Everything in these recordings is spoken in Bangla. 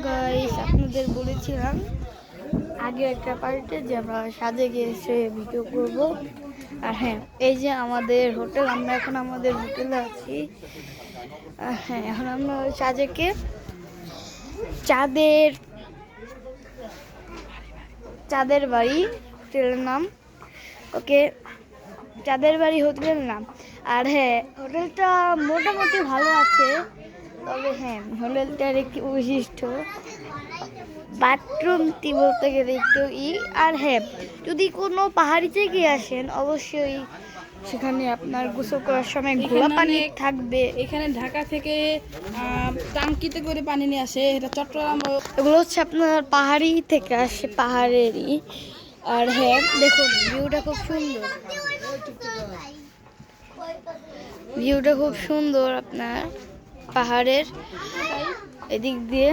গাইস, আপনাদের বলেছিলাম আগে একটা পার্টিতে যে আমরা সাজে গিয়ে এসে ভিডিও করব। আর হ্যাঁ, এই যে আমাদের হোটেল, আমরা এখন আমাদের হোটেলে আছি। হ্যাঁ, এখন আমরা সাজেকে চাঁদের বাড়ি হোটেলের নাম। ওকে, চাঁদের বাড়ি হোটেলের নাম। আর হ্যাঁ, হোটেলটা মোটামুটি ভালো আছে। তবে হ্যাঁ, হোটেলটার একটি বৈশিষ্ট্য বাথরুমটি বলতে গেলে একটু আর হ্যাঁ, যদি কোনো পাহাড়ি জায়গায় আসেন অবশ্যই সেখানে আপনার গোসল করার সময় ঘোলা পানি থাকবে। এখানে ঢাকা থেকে টাঙ্কিতে করে পানি নিয়ে আসে, এটা চট্টগ্রাম। এগুলো হচ্ছে আপনার পাহাড়ি থেকে আসে, পাহাড়েরই। আর হ্যাঁ, দেখুন ভিউটা খুব সুন্দর, ভিউটা খুব সুন্দর আপনার পাহাড়ের এদিক দিয়ে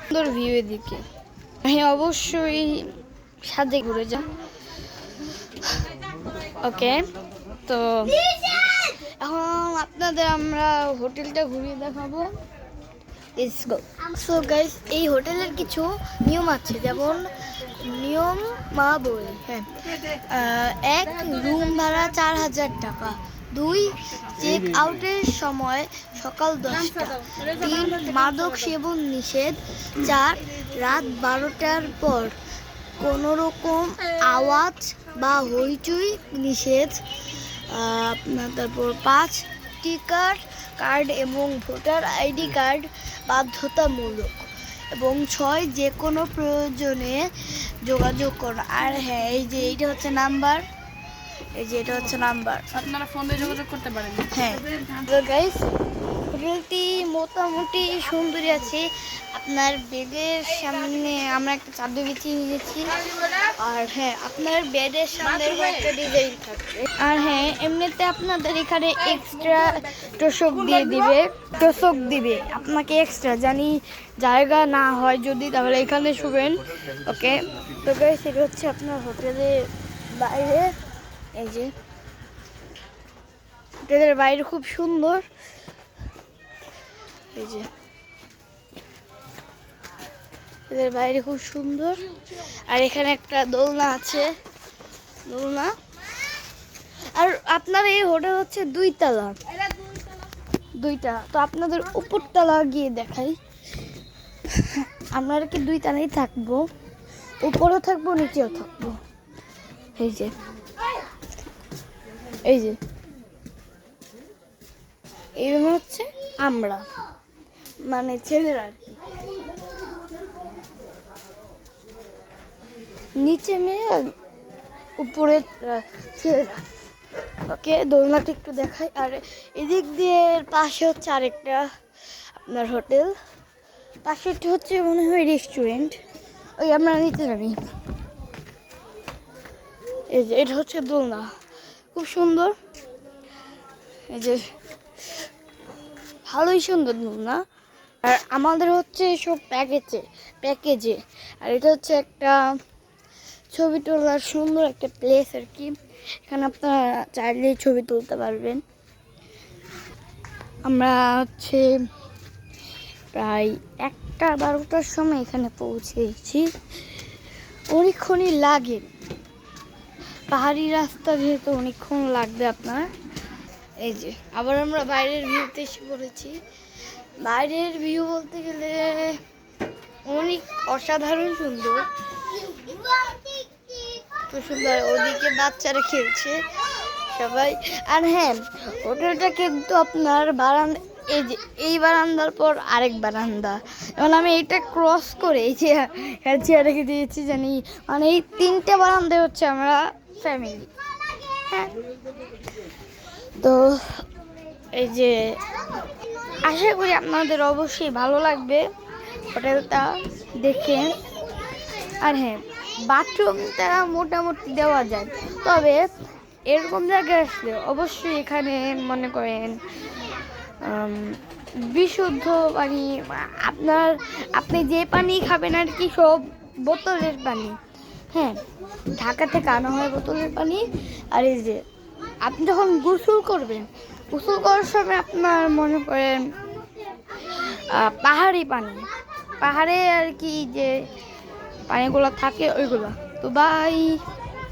সুন্দর ভিউ। এদিকে হ্যাঁ, অবশ্যই সাজে ঘুরে যান। ওকে, তো এখন আপনাদের আমরা হোটেলটা ঘুরিয়ে দেখাবো। সো গাইস, এই হোটেলের কিছু নিয়ম আছে, যেমন নিয়মাবলী। হ্যাঁ, 1 রুম ভাড়া 4000 টাকা, 2 চেক আউটের সময় সকাল 10টা, 3 মাদক সেবন নিষেধ, 4 রাত 12টার পর কোনো রকম আওয়াজ বা হইচই নিষেধ আপনার। তারপর 5 টিকার কার্ড এবং ভোটার আইডি কার্ড বাধ্যতামূলক, এবং 6 যে কোনো প্রয়োজনে যোগাযোগ করুন। আর হ্যাঁ, এই যে এইটা হচ্ছে নাম্বার, এই যে এটা হচ্ছে নাম্বার, আপনারা ফোন দিয়ে যোগাযোগ করতে পারেন। হ্যাঁ তো গাইস, হোটেলটি মোটামুটি সুন্দরই আছে। আপনার বেডের সামনে আমরা একটা চাদর বিছিয়ে নিয়েছি। আর হ্যাঁ, আপনার বেডের সামনে একটা ডিজাইন থাকবে। আর হ্যাঁ, এমনিতে আপনাদের এখানে এক্সট্রা তোষক দিবে আপনাকে এক্সট্রা, জানি জায়গা না হয় যদি, তাহলে এখানে শুবেন। ওকে, তো গাইস, এটা হচ্ছে আপনার হোটেলের বাইরে। এই যে হোটেলের বাইরে খুব সুন্দর, এই যে হোটেলের বাইরে খুব সুন্দর। আর এখানে একটা দোলনা আছে, দোলনা। আর আপনার এই হোটেল হচ্ছে 2 তলা, 2টা। তো আপনাদের উপর তলা গিয়ে দেখাই। আপনারা কি 2 তলাই থাকবো, উপরেও থাকবো নিচেও থাকবো। এই যে এই রুমে হচ্ছে আমরা, মানে ছেলেরা আর কি, নিচে মেয়ে আর উপরে ছেলেরা। ওকে, দোলনাটা একটু দেখাই। আর এদিক দিয়ে পাশে হচ্ছে আরেকটা আপনার হোটেল, পাশেরটা হচ্ছে মনে হয় রেস্টুরেন্ট। ওই আমরা নিচে নামি। এই যে এটা হচ্ছে দোলনা, খুব সুন্দর। এই যে ভালোই সুন্দর দোলনা। আর আমাদের হচ্ছে সব প্যাকেজে। আর এটা হচ্ছে একটা ছবি তোলার সুন্দর একটা প্লেস আর কি, এখানে আপনারা চাইলেই ছবি তুলতে পারবেন। আমরা হচ্ছে প্রায় 1টা 12টার সময় এখানে পৌঁছেছি। অনেকক্ষণই লাগে, পাহাড়ি রাস্তা যেহেতু অনেকক্ষণ লাগবে আপনার। এই যে আবার আমরা বাইরের ভিউতে এসে পড়েছি। বাইরের ভিউ বলতে গেলে অনেক অসাধারণ সুন্দর, খুব সুন্দর। ওদিকে বাচ্চারা খেলছে সবাই। আর হ্যাঁ, হোটেলটা কিন্তু আপনার বারান্দা, এই যে এই বারান্দার পর আরেক বারান্দা, এবং আমি এইটা ক্রস করে এই যে চেয়ার রেখে দিয়েছি, জানি মানে এই 3টে বারান্দায় হচ্ছে আমরা ফ্যামিলি। হ্যাঁ, তো এই যে আশা করি আপনাদের অবশ্যই ভালো লাগবে হোটেলটা দেখে। আর হ্যাঁ, বাথরুমটা মোটামুটি দেওয়া যায়, তবে এরকম জায়গায় আসলে অবশ্যই এখানে মনে করেন বিশুদ্ধ পানি, আপনি যে পানি খাবেন আর কি, সব বোতলের পানি। হ্যাঁ, ঢাকা থেকে আনা হয় বোতলের পানি। আর এই যে আপনি যখন গোসল করার সময় আপনার মনে করেন পাহাড়ি পানি, পাহাড়ে আর কি যে পানিগুলো থাকে ওইগুলো। তো বাই।